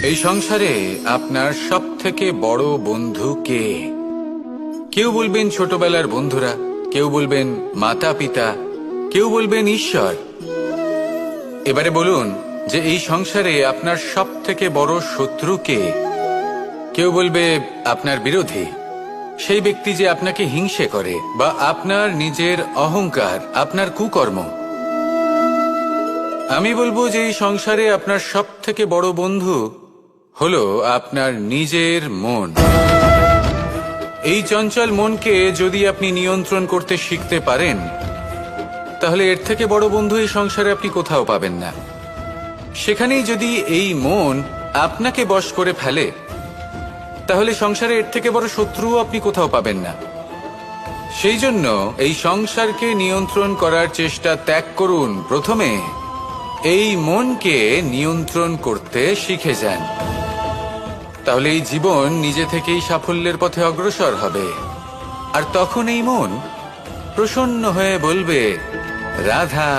এই সংসারে আপনার সব থেকে বড় বন্ধু কে? কেউ বলবেন ছোটবেলার বন্ধুরা, কেউ বলবেন মাতা পিতা, কেউ বলবেন ঈশ্বর। এবারে বলুন যে এই সংসারে আপনার সব থেকে বড় শত্রু কে? কেউ বলবে আপনার বিরোধী, সেই ব্যক্তি যে আপনাকে হিংসে করে, বা আপনার নিজের অহংকার, আপনার কুকর্ম। আমি বলবো যে এই সংসারে আপনার সব থেকে বড় বন্ধু হলো আপনার নিজের মন। এই চঞ্চল মনকে যদি আপনি নিয়ন্ত্রণ করতে শিখতে পারেন, তাহলে এর থেকে বড় বন্ধু এই সংসারে আপনি কোথাও পাবেন না। সেখানেই যদি এই মন আপনাকে বশ করে ফেলে, তাহলে সংসারে এর থেকে বড় শত্রুও আপনি কোথাও পাবেন না। সেই জন্য এই সংসারকে নিয়ন্ত্রণ করার চেষ্টা ত্যাগ করুন। প্রথমে এই মনকে নিয়ন্ত্রণ করতে শিখে যান, তাহলে এই জীবন নিজে থেকেই সাফল্যের পথে অগ্রসর হবে। আর তখন এই মন প্রসন্ন হয়ে বলবে, রাধা।